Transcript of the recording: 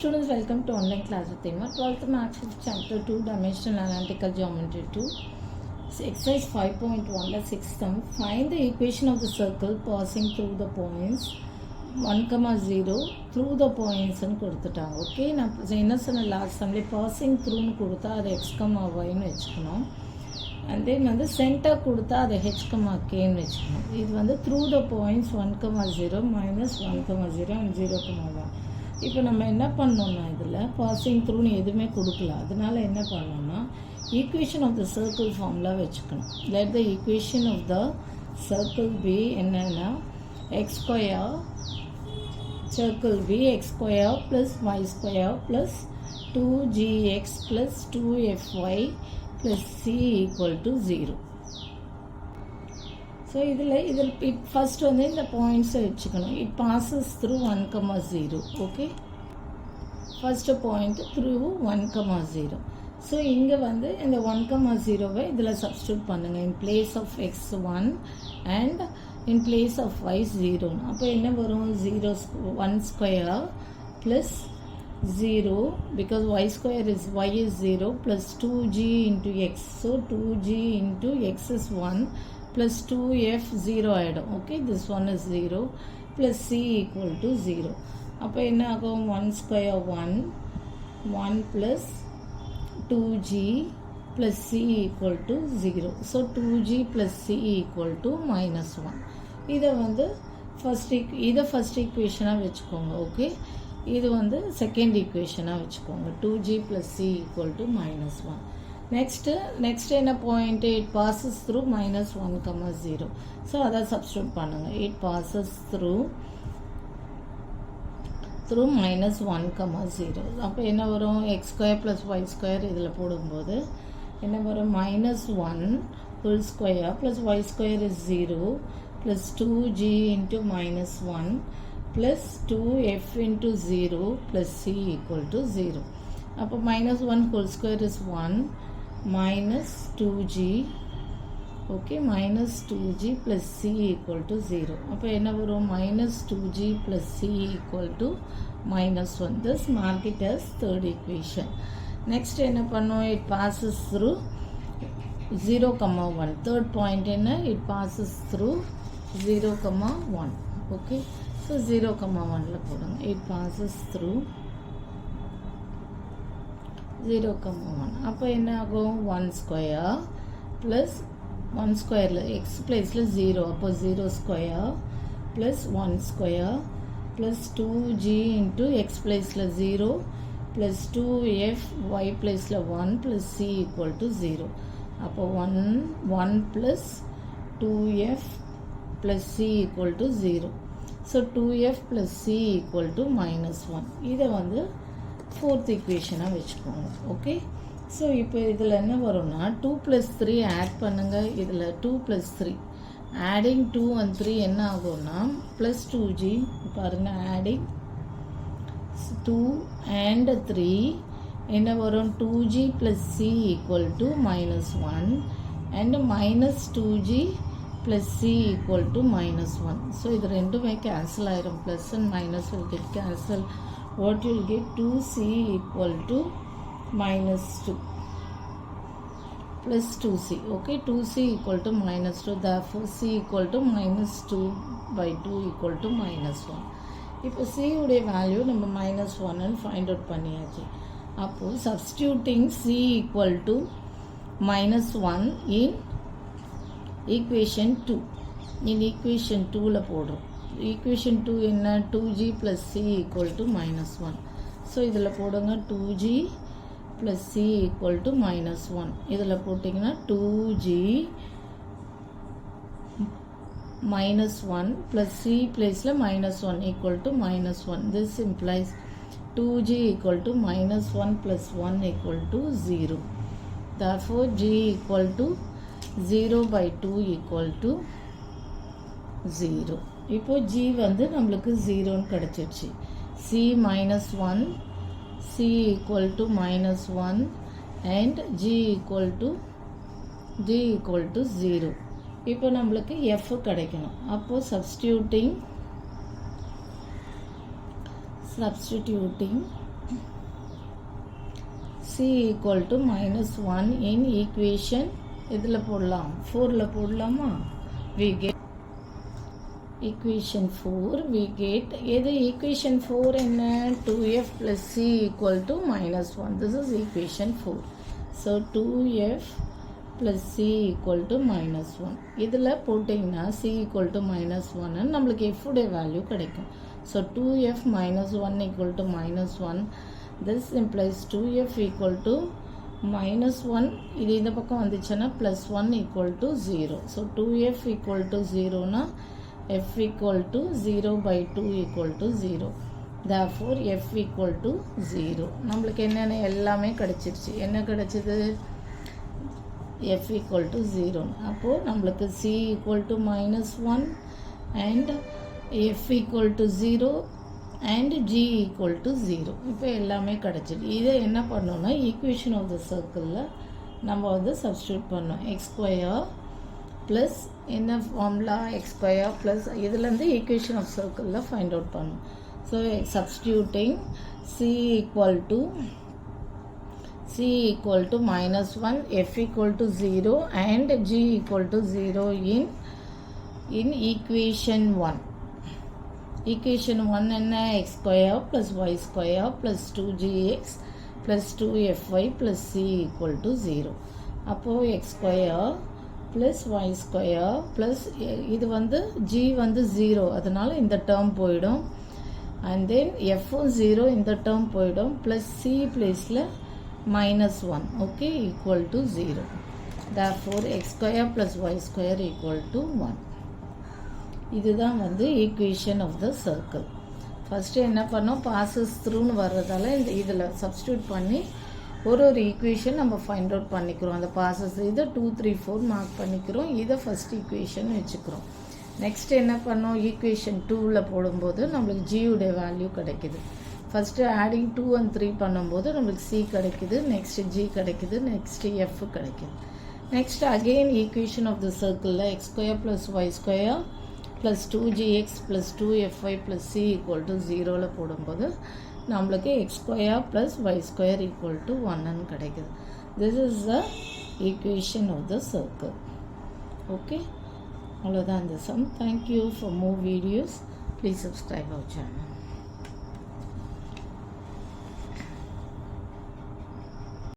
Students, welcome to online class with Emma. 12th Maths Chapter 2 Dimensional Analytical Geometry 2. Exercise 5.1 the sixth sum. Find the equation of the circle passing through the points 1, 0 through the points and கொடுத்துட்டாங்க. Okay, நான் என்ன சொன்ன last சம்லே passing த்ரூன்னு கொடுத்தா அது x, yன்னு வச்சுக்கணும். And then வந்து centre கொடுத்தா அது h, kன்னு வச்சுக்கணும். இது வந்து through the points 1, 0 minus 1, 0 and 0, 1. இப்போ நம்ம என்ன பண்ணோம்னா இதில் பாசிங் த்ரூன்னு எதுவுமே கொடுக்கல. அதனால என்ன பண்ணோம்னா equation of the circle formula வச்சுக்கணும். Let the equation of the circle be என்னென்னா x square circle be x square plus y square plus 2gx plus 2fy plus c equal to 0. So இதில் first வந்து இந்த பாயிண்ட்ஸை வச்சுக்கணும். It passes through 1, 0. Okay, first point through 1, 0. So இங்கே வந்து இந்த 1, 0வை இதில் சப்ஸ்டியூட் பண்ணுங்கள். In place of x 1 and in place of y 0. அப்போ என்ன வரும்? 1 square plus 0 because y square is y is 0 plus 2g into x. So 2g into x is 1 plus 2f 0 ஆகிடும். Okay, this one is 0 plus c equal to 0. அப்போ என்ன ஆகும்? 1 square 1 plus 2g plus c equal to 0. So 2g plus c equal to minus 1. இதை வந்து first ஈக்குவேஷனாக வச்சுக்கோங்க. Okay, இது வந்து second ஈக்குவேஷனாக வச்சுக்கோங்க. 2g plus c equal to minus 1. Next என்ன point? It passes through minus 1, 0. So அதை சப்ஸ்டியூட் பண்ணுங்கள். It passes through minus 1, 0. அப்போ என்ன வரும்? X square plus y square இதில் போடும்போது என்ன வரும்? Minus 1 whole square plus y square is 0 plus 2g into minus 1 plus 2f into 0 plus c equal to 0. அப்போ minus 1 whole square is 1 minus 2g. okay, minus 2g plus c equal to 0. அப்போ என்ன வரும்? minus 2g plus c equal to minus 1. This mark it as third equation. Next என்ன பண்ணும்? it passes through 0, 1. Third point என்ன? it passes through 0, 1. okay, so 0, 1ல போடுங்க. it passes through 0, 1. அப்போ என்ன ஆகும்? 1 ஸ்கொயர் ப்ளஸ் 1 ஸ்கொயரில் எக்ஸ் பிளேஸில் 0. அப்போ 0 square plus 1 square plus 2g into X பிளேஸில் 0 ப்ளஸ் 2f ஒய் பிளேஸில் 1 ப்ளஸ் c ஈக்குவல் டு 0. அப்போ 1 plus 2f plus c equal to 0. So 2f plus c equal to minus 1. இதை வந்து ஃபோர்த் ஈக்குவேஷனாக வச்சுக்கோங்க. Okay, so இப்போ இதில் என்ன வரும்னா 2 plus 3 ஆட் பண்ணுங்கள். இதில் 2 plus 3 ஆடிங் 2 and 3 என்ன ஆகும்னா ப்ளஸ் 2g. பாருங்கள், ஆடிங் 2 and 3 என்ன வரும்? 2g plus c equal to minus 1 and minus 2g plus c equal to minus 1. So இது ரெண்டுமே cancel ஆயிரும். plus and minus will get cancel. What you will get? 2c equal to minus 2 plus 2c. okay, 2c equal to minus 2. Therefore c equal to minus 2 by 2 equal to minus 1. இப்போ c உடைய value நம்ம minus 1 and find out பண்ணியாச்சு. அப்போ substituting c equal to minus 1 in equation 2. in equation 2ல போடுறோம். equation 2 என்ன? 2g plus c equal to minus 1. So இதில் போடுங்க 2g plus c equal to minus 1. இதில் போட்டிங்கன்னா 2g minus 1 plus c placeல minus 1 equal to minus 1. this implies 2g equal to minus 1 plus 1 equal to 0. therefore g equal to 0 by 2 equal to 0. இப்போ g வந்து நம்மளுக்கு 0ன்னு கிடச்சிருச்சு. c minus 1, c equal to minus 1 and g equal to 0. இப்போ நம்மளுக்கு f கிடைக்கணும். அப்போ substituting equal to -1 in equation இதில் போடலாம் 4ல போடலாமா? we get equation 4 we get எது equation 4 என்ன 2f plus c equal to -1. This is equation 4. So 2f plus c equal to -1. இதில் போட்டிங்கன்னா c equal to -1 நம்மளுக்கு f உடைய வேல்யூ கிடைக்கும். So 2f -1 equal to -1. This implies 2f equal to -1 இது இந்த பக்கம் வந்துச்சுன்னா +1 equal to 0. So 2f equal to 0 னா f equal to 0 by 2 equal to 0. Therefore f equal to 0. நம்மளுக்கு என்னென்ன எல்லாமே கிடைச்சிருச்சு. என்ன கிடைச்சது? f equal to 0. அப்போ நம்மளுக்கு c equal to -1 and f equal to 0 and g equal to 0. இப்போ எல்லாமே கிடைச்சிது. இதை என்ன பண்ணோம்னா ஈக்குவேஷன் ஆஃப் த சர்க்கிளில் நம்ம வந்து சப்ஸ்டியூட் பண்ணோம். எக்ஸ் ஸ்கொயர் ப்ளஸ் என்ன ஃபார்முலா எக்ஸ் ஸ்கொயர் ப்ளஸ் இதுலேருந்து ஈக்குவேஷன் ஆஃப் சர்க்கிளில் ஃபைண்ட் அவுட் பண்ணோம். So substituting c equal to -1, f equal to 0 and g equal to 0 in equation 1. Equation 1 என்ன x square plus y square plus 2gx plus 2fy plus c equal to 0. அப்போ x square plus y square plus இது வந்து g வந்து 0 அதனால இந்த term போயிடும் and then f 0 இந்த term போயிடும் plus c placeல -1 okay equal to 0. Therefore x square plus y square equal to 1. இதுதான் வந்து equation of the circle. First என்ன பண்ணோம் பாசஸ் த்ரூன்னு வர்றதால இந்த இதில் சப்ஸ்டியூட் பண்ணி ஒரு ஈக்குவேஷன் நம்ம ஃபைண்ட் அவுட் பண்ணிக்கிறோம். அந்த பாசஸ் இதை 2 3 4 மார்க் பண்ணிக்கிறோம். இதை ஃபஸ்ட் ஈக்குவேஷன் வச்சுக்கிறோம். நெக்ஸ்ட் என்ன பண்ணோம் ஈக்குவேஷன் 2ல் போடும்போது நம்மளுக்கு ஜியுடைய வேல்யூ கிடைக்குது. ஃபஸ்ட்டு ஆடிங் 2 and 3 பண்ணும்போது நம்மளுக்கு சி கிடைக்குது, நெக்ஸ்ட் ஜி கிடைக்குது, நெக்ஸ்ட் எஃப் கிடைக்குது. Next again equation of the சர்க்கிளில் x square plus y square plus 2gx plus 2fy plus c equal to 0ல போடும்போது நம்மளுக்கு x square plus y square equal to 1 கிடைக்குது. This is the equation of the circle. Okay, அவ்வளோதான் இந்த sum. Thank you for more videos. Please subscribe our channel.